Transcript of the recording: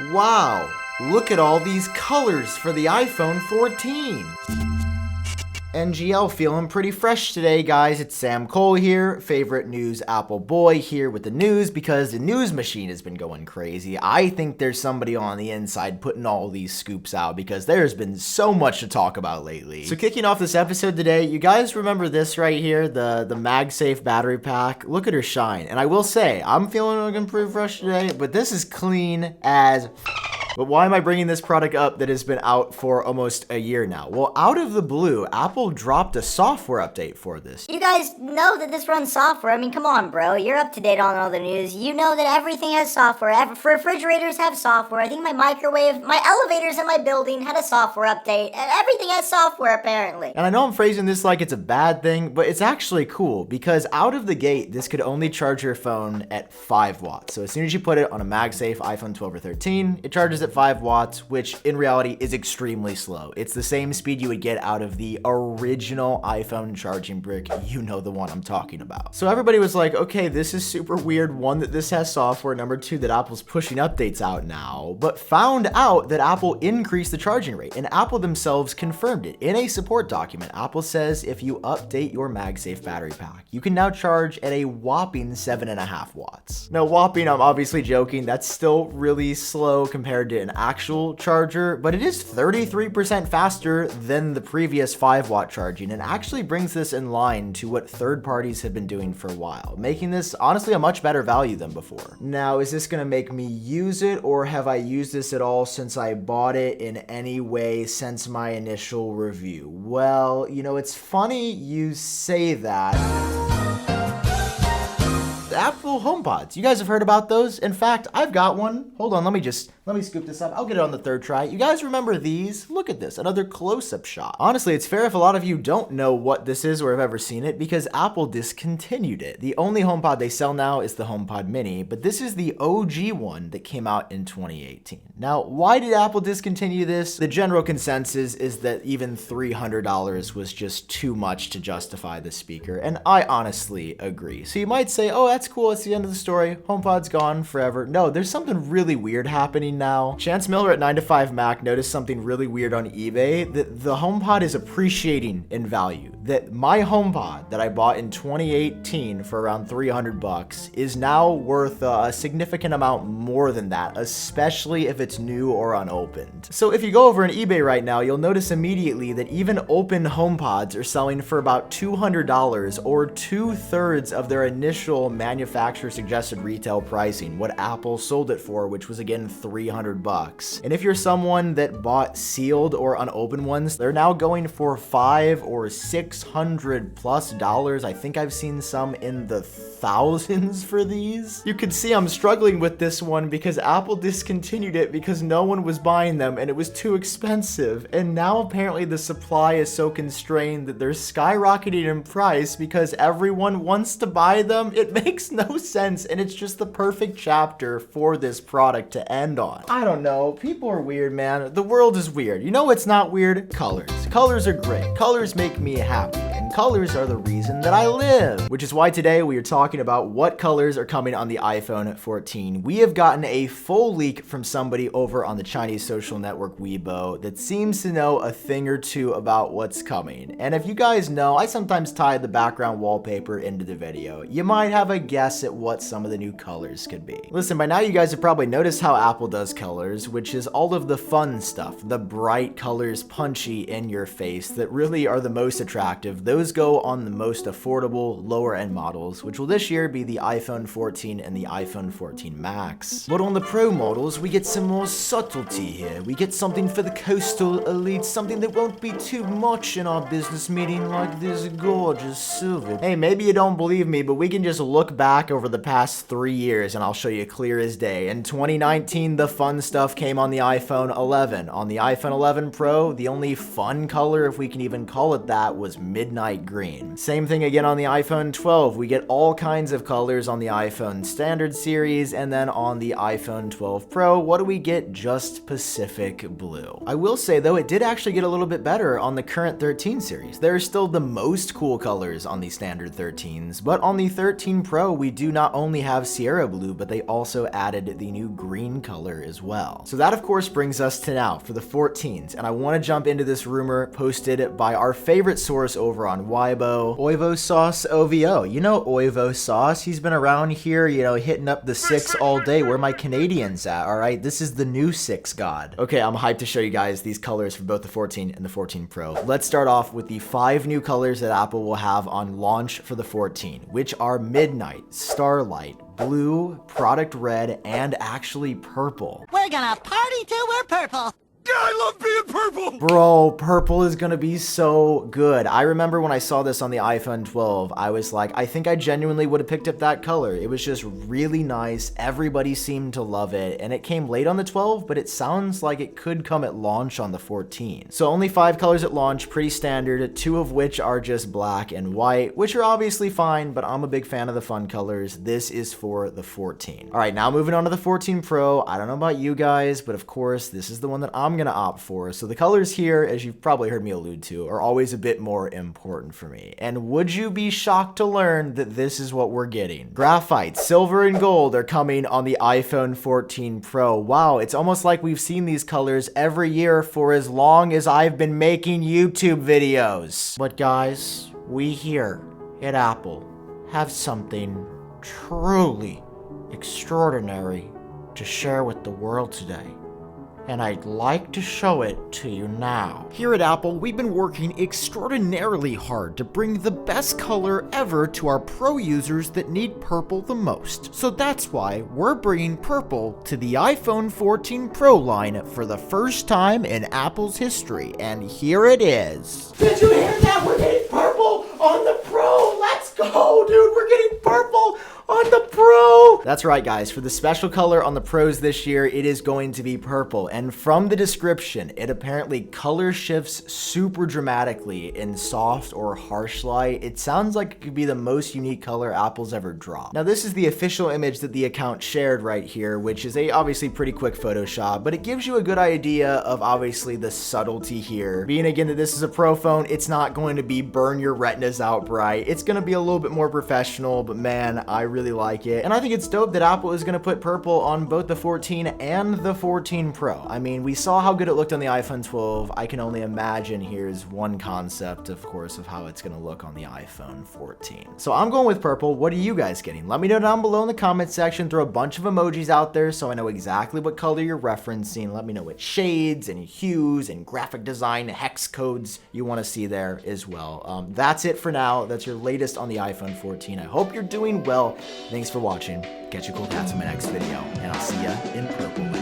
Wow, look at all these colors for the iPhone 14. NGL feeling pretty fresh today, guys. It's Sam Cole here, favorite news Apple boy here with the news because the news machine has been going crazy. I think there's somebody on the inside putting all these scoops out because there's been so much to talk about lately. So kicking off this episode today, you guys remember this right here, the MagSafe battery pack? Look at her shine. And I will say, I'm feeling looking pretty fresh today, but this is clean as But why am I bringing this product up that has been out for almost a year now? Well, out of the blue, Apple dropped a software update for this. You guys know that this runs software. I mean, come on, bro. You're up to date on all the news. You know that everything has software. Refrigerators have software. I think my microwave, my elevators in my building had a software update. And everything has software, apparently. And I know I'm phrasing this like it's a bad thing, but it's actually cool because out of the gate, this could only charge your phone at 5 watts. So as soon as you put it on a MagSafe iPhone 12 or 13, it charges at 5 watts, which in reality is extremely slow. It's the same speed you would get out of the original iPhone charging brick. You know the one I'm talking about. So everybody was like, okay, this is super weird. One, that this has software. Number two, that Apple's pushing updates out now, but found out that Apple increased the charging rate, and Apple themselves confirmed it. In a support document, Apple says if you update your MagSafe battery pack, you can now charge at a whopping 7.5 watts. Now, whopping, I'm obviously joking. That's still really slow compared to an actual charger, but it is 33% faster than the previous 5-watt charging and actually brings this in line to what third parties have been doing for a while, making this honestly a much better value than before. Now, is this gonna make me use it, or have I used this at all since I bought it in any way since my initial review? Well, you know, it's funny you say that. The Apple HomePods. You guys have heard about those? In fact, I've got one. Hold on, let me scoop this up. I'll get it on the third try. You guys remember these? Look at this, another close-up shot. Honestly, it's fair if a lot of you don't know what this is or have ever seen it because Apple discontinued it. The only HomePod they sell now is the HomePod Mini, but this is the OG one that came out in 2018. Now, why did Apple discontinue this? The general consensus is that even $300 was just too much to justify the speaker, and I honestly agree. So you might say, oh, that's cool, it's the end of the story. HomePod's gone forever. No, there's something really weird happening now. Chance Miller at 9to5Mac noticed something really weird on eBay, that the HomePod is appreciating in value. That my HomePod that I bought in 2018 for around $300 is now worth a significant amount more than that, especially if it's new or unopened. So if you go over on eBay right now, you'll notice immediately that even open HomePods are selling for about $200 or 2/3 of their initial manufacturer suggested retail pricing, what Apple sold it for, which was again $300. And if you're someone that bought sealed or unopened ones, they're now going for $500 or $600+ I think I've seen some in the thousands for these. You can see I'm struggling with this one because Apple discontinued it because no one was buying them and it was too expensive. And now apparently the supply is so constrained that they're skyrocketing in price because everyone wants to buy them. It makes no sense, and it's just the perfect chapter for this product to end on. I don't know. People are weird, man. The world is weird. You know what's not weird? Colors. Colors are great. Colors make me happy, and colors are the reason that I live. Which is why today we are talking about what colors are coming on the iPhone 14. We have gotten a full leak from somebody over on the Chinese social network Weibo that seems to know a thing or two about what's coming. And if you guys know, I sometimes tie the background wallpaper into the video. You might have a guess at what some of the new colors could be. Listen, by now you guys have probably noticed how Apple does colors, which is all of the fun stuff, the bright colors punchy in your face that really are the most attractive. Those go on the most affordable, lower end models, which will this year be the iPhone 14 and the iPhone 14 Max. But on the Pro models, we get some more subtlety here. We get something for the coastal elite, something that won't be too much in our business meeting, like this gorgeous silver. Hey, maybe you don't believe me, but we can just look back over the past 3 years and I'll show you clear as day. In 2019, the fun stuff came on the iPhone 11. On the iPhone 11 Pro, the only fun color, if we can even call it that, was Midnight light green. Same thing again on the iPhone 12. We get all kinds of colors on the iPhone standard series, and then on the iPhone 12 Pro, what do we get? Just Pacific blue. I will say though, it did actually get a little bit better on the current 13 series. There are still the most cool colors on the standard 13s, but on the 13 Pro, we do not only have Sierra blue, but they also added the new green color as well. So that of course brings us to now for the 14s, and I want to jump into this rumor posted by our favorite source over on Weibo, Oivo Sauce OVO. You know Oivo Sauce, he's been around here, you know, hitting up the 6 all day. Where my Canadians at, all right? This is the new 6 god. Okay, I'm hyped to show you guys these colors for both the 14 and the 14 Pro. Let's start off with the 5 new colors that Apple will have on launch for the 14, which are Midnight, Starlight, Blue, Product Red, and actually Purple. We're gonna party till we're purple. I love being purple! Bro, purple is gonna be so good. I remember when I saw this on the iPhone 12, I was like, I think I genuinely would have picked up that color. It was just really nice. Everybody seemed to love it, and it came late on the 12, but it sounds like it could come at launch on the 14. So only 5 colors at launch, pretty standard, 2 of which are just black and white, which are obviously fine, but I'm a big fan of the fun colors. This is for the 14. All right, now moving on to the 14 Pro. I don't know about you guys, but of course, this is the one that I'm gonna opt for. So the colors here, as you've probably heard me allude to, are always a bit more important for me. And would you be shocked to learn that this is what we're getting? Graphite, silver, and gold are coming on the iPhone 14 Pro. Wow, it's almost like we've seen these colors every year for as long as I've been making YouTube videos. But guys, we here at Apple have something truly extraordinary to share with the world today, and I'd like to show it to you now. Here at Apple, we've been working extraordinarily hard to bring the best color ever to our Pro users that need purple the most. So that's why we're bringing purple to the iPhone 14 Pro line for the first time in Apple's history, and here it is. Did you hear that? We're getting purple on the Pro! Let's go, dude! We're getting purple on the Pro! That's right, guys. For the special color on the Pros this year, it is going to be purple. And from the description, it apparently color shifts super dramatically in soft or harsh light. It sounds like it could be the most unique color Apple's ever dropped. Now, this is the official image that the account shared right here, which is a obviously pretty quick Photoshop, but it gives you a good idea of obviously the subtlety here. Being again that this is a Pro phone, it's not going to be burn your retinas out bright. It's going to be a little bit more professional, but man, I really like it. And I think it's dope that Apple is going to put purple on both the 14 and the 14 Pro. I mean, we saw how good it looked on the iPhone 12. I can only imagine here's one concept, of course, of how it's going to look on the iPhone 14. So I'm going with purple. What are you guys getting? Let me know down below in the comment section. Throw a bunch of emojis out there so I know exactly what color you're referencing. Let me know what shades and hues and graphic design hex codes you want to see there as well. That's it for now. That's your latest on the iPhone 14. I hope you're doing well. Thanks for watching. Catch you cool cats in my next video, and I'll see ya in purple.